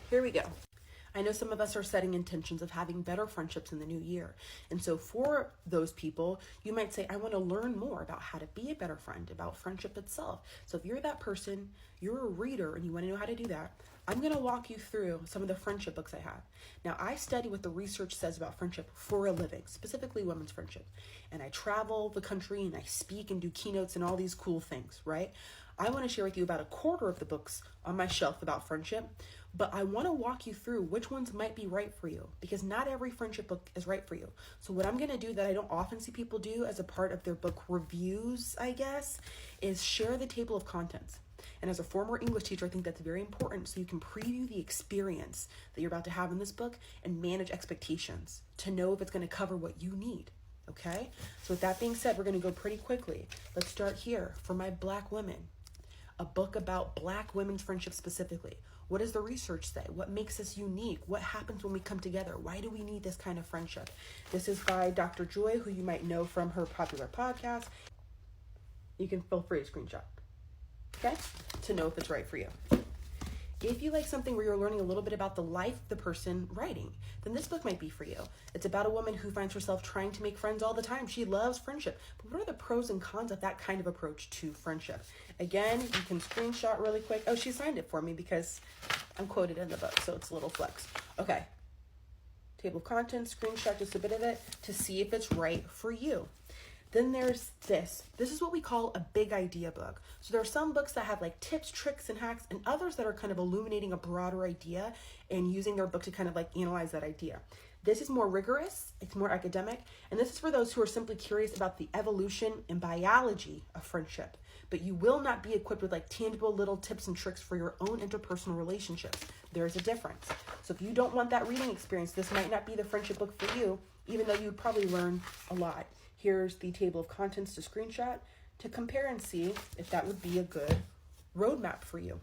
here we go. I know some of us are setting intentions of having better friendships in the new year. And so for those people, you might say, I want to learn more about how to be a better friend, about friendship itself. So if you're that person, you're a reader and you want to know how to do that, I'm going to walk you through some of the friendship books I have. Now, I study what the research says about friendship for a living, specifically women's friendship. And I travel the country and I speak and do keynotes and all these cool things, right? I want to share with you about a quarter of the books on my shelf about friendship, but I want to walk you through which ones might be right for you, because not every friendship book is right for you. So what I'm going to do that I don't often see people do as a part of their book reviews, I guess, is share the table of contents. And as a former English teacher, I think that's very important so you can preview the experience that you're about to have in this book and manage expectations to know if it's going to cover what you need. Okay? So with that being said, we're going to go pretty quickly. Let's start here. For My Black Women, a book about Black women's friendship specifically. What does the research say? What makes us unique? What happens when we come together? Why do we need this kind of friendship? This is by Dr. Joy, who you might know from her popular podcast. You can feel free to screenshot, okay, to know if it's right for you. If you like something where you're learning a little bit about the life of the person writing, then this book might be for you. It's about a woman who finds herself trying to make friends all the time. She loves friendship. But what are the pros and cons of that kind of approach to friendship? Again, you can screenshot really quick. Oh, she signed it for me because I'm quoted in the book, so it's a little flex. Okay. Table of contents, screenshot just a bit of it to see if it's right for you. Then there's this. This is what we call a big idea book. So there are some books that have like tips, tricks, and hacks, and others that are kind of illuminating a broader idea and using their book to kind of like analyze that idea. This is more rigorous, it's more academic, and this is for those who are simply curious about the evolution and biology of friendship. But you will not be equipped with like tangible little tips and tricks for your own interpersonal relationships. There's a difference. So if you don't want that reading experience, this might not be the friendship book for you, even though you would probably learn a lot. Here's the table of contents to screenshot to compare and see if that would be a good roadmap for you.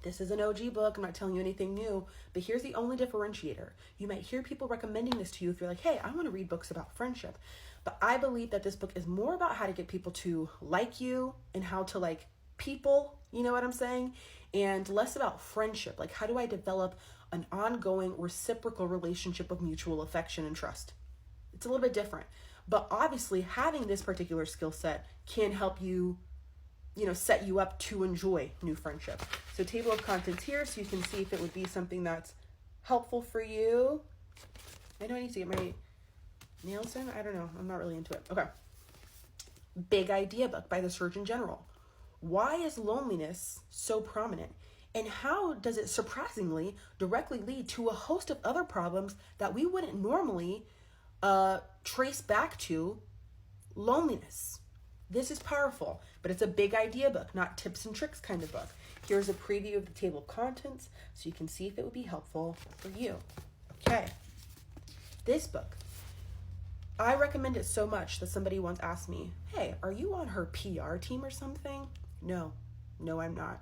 This is an OG book. I'm not telling you anything new, but here's the only differentiator. You might hear people recommending this to you if you're like, hey, I want to read books about friendship. But I believe that this book is more about how to get people to like you and how to like people, you know what I'm saying? And less about friendship. Like, how do I develop an ongoing reciprocal relationship of mutual affection and trust? It's a little bit different. But obviously, having this particular skill set can help you, set you up to enjoy new friendship. So table of contents here so you can see if it would be something that's helpful for you. I know I need to get my nails in. I don't know. I'm not really into it. Okay. Big Idea book by the Surgeon General. Why is loneliness so prominent? And how does it surprisingly directly lead to a host of other problems that we wouldn't normally trace back to loneliness? This is powerful, but it's a big idea book, not tips and tricks kind of book. Here's a preview of the table of contents so you can see if it would be helpful for you. Okay. This book, I recommend it so much that somebody once asked me, hey, are you on her PR team or something? No, I'm not.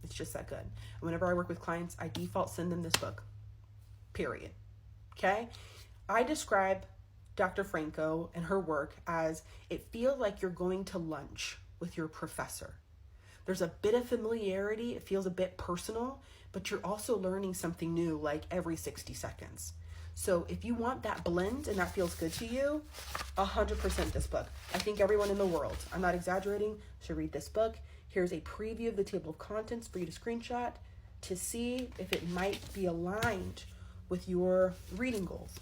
It's just that good. And whenever I work with clients, I default send them this book, period. Okay. I describe Dr. Franco and her work as it feels like you're going to lunch with your professor. There's a bit of familiarity. It feels a bit personal, but you're also learning something new like every 60 seconds. So if you want that blend and that feels good to you, 100% this book. I think everyone in the world, I'm not exaggerating, should read this book. Here's a preview of the table of contents for you to screenshot to see if it might be aligned with your reading goals.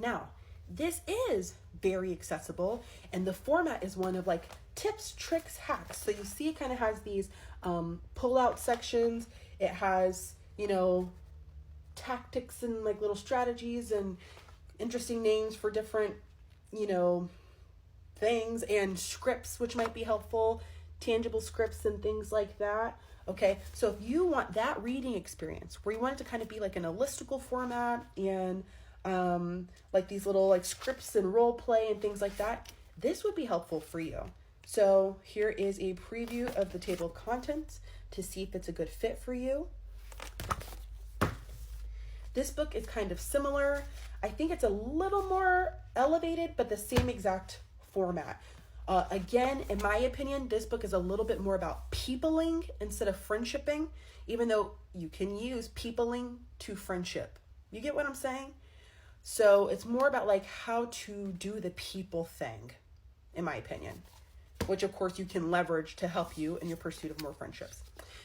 Now, this is very accessible, and the format is one of like tips, tricks, hacks. So you see it kind of has these pull-out sections. It has, tactics and like little strategies and interesting names for different, things, and scripts, which might be helpful, tangible scripts and things like that. Okay, so if you want that reading experience where you want it to kind of be like in a listicle format and like these little like scripts and role play and things like that, this would be helpful for you. So here is a preview of the table of contents to see if it's a good fit for you. This book is kind of similar. I think it's a little more elevated, but the same exact format. Again, in my opinion, this book is a little bit more about peopling instead of friendshipping, even though you can use peopling to friendship. You get what I'm saying? So it's more about like how to do the people thing, in my opinion, which of course you can leverage to help you in your pursuit of more friendships.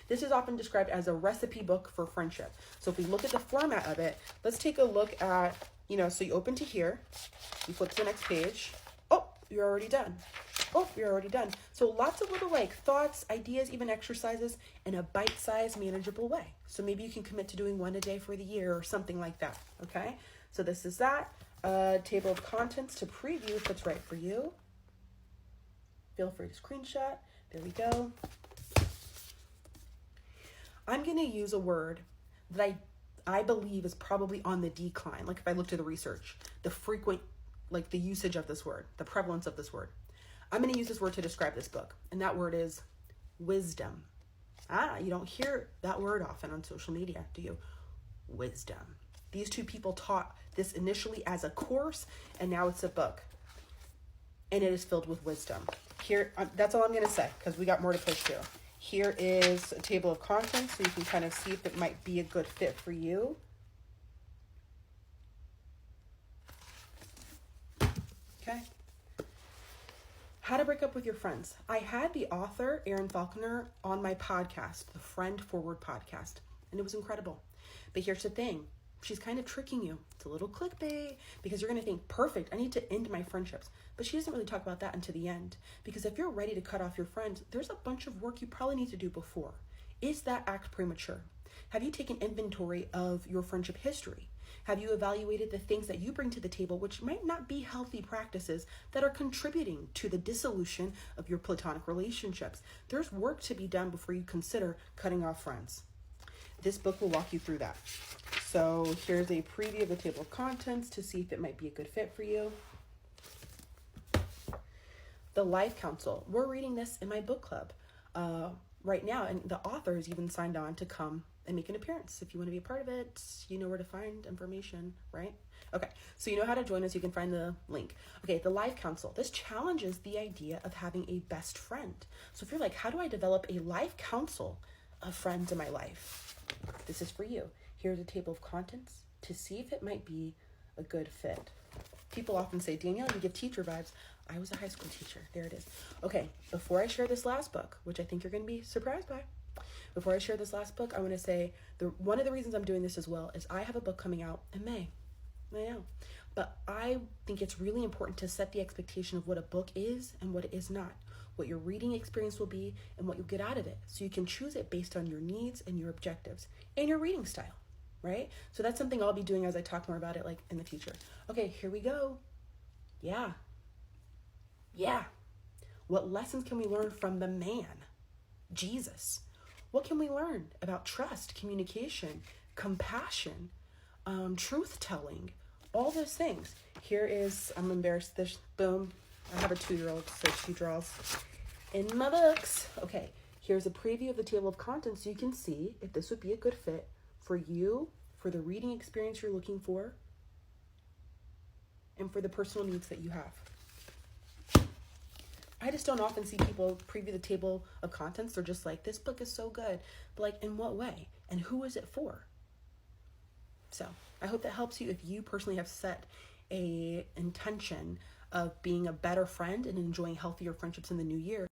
This is often described as a recipe book for friendship. So if we look at the format of it, let's take a look at, so you open to here, you flip to the next page. Oh, you're already done. Oh, you're already done. So lots of little like thoughts, ideas, even exercises in a bite-sized, manageable way. So maybe you can commit to doing one a day for the year or something like that. Okay. So this is that table of contents to preview if it's right for you. Feel free to screenshot. There we go. I'm going to use a word that I believe is probably on the decline. Like if I looked at the research, the frequent, like the usage of this word, the prevalence of this word. I'm going to use this word to describe this book. And that word is wisdom. You don't hear that word often on social media, do you? Wisdom. These two people taught this initially as a course, and now it's a book. And it is filled with wisdom. Here, that's all I'm going to say, because we got more to push through. Here is a table of contents, so you can kind of see if it might be a good fit for you. Okay. How to break up with your friends. I had the author, Erin Faulkner, on my podcast, the Friend Forward podcast, and it was incredible. But here's the thing. She's kind of tricking you. It's a little clickbait because you're going to think, perfect, I need to end my friendships. But she doesn't really talk about that until the end. Because if you're ready to cut off your friends, there's a bunch of work you probably need to do before. Is that act premature? Have you taken inventory of your friendship history? Have you evaluated the things that you bring to the table, which might not be healthy practices that are contributing to the dissolution of your platonic relationships? There's work to be done before you consider cutting off friends. This book will walk you through that. So here's a preview of the table of contents to see if it might be a good fit for you. The Life Council. We're reading this in my book club right now, and the author has even signed on to come and make an appearance. If you want to be a part of it, you know where to find information, right? Okay, so you know how to join us. You can find the link. Okay, the Life Council. This challenges the idea of having a best friend. So if you're like, how do I develop a life council of friends in my life? This is for you. Here's a table of contents to see if it might be a good fit. People often say, Danielle, you give teacher vibes. I was a high school teacher. There it is. Okay, before I share this last book, which I think you're going to be surprised by, before I share this last book, I want to say one of the reasons I'm doing this as well is I have a book coming out in May. I know. But I think it's really important to set the expectation of what a book is and what it is not, what your reading experience will be and what you'll get out of it. So you can choose it based on your needs and your objectives and your reading style, right? So that's something I'll be doing as I talk more about it like in the future. Okay, here we go. Yeah. What lessons can we learn from the man, Jesus? What can we learn about trust, communication, compassion, truth-telling, all those things? Here is, I'm embarrassed, this, boom. I have a 2-year-old, so she draws in my books. Okay, here's a preview of the table of contents so you can see if this would be a good fit for you, for the reading experience you're looking for, and for the personal needs that you have. I just don't often see people preview the table of contents. They're just like, this book is so good. But like, in what way? And who is it for? So I hope that helps you if you personally have set a intention of being a better friend and enjoying healthier friendships in the new year.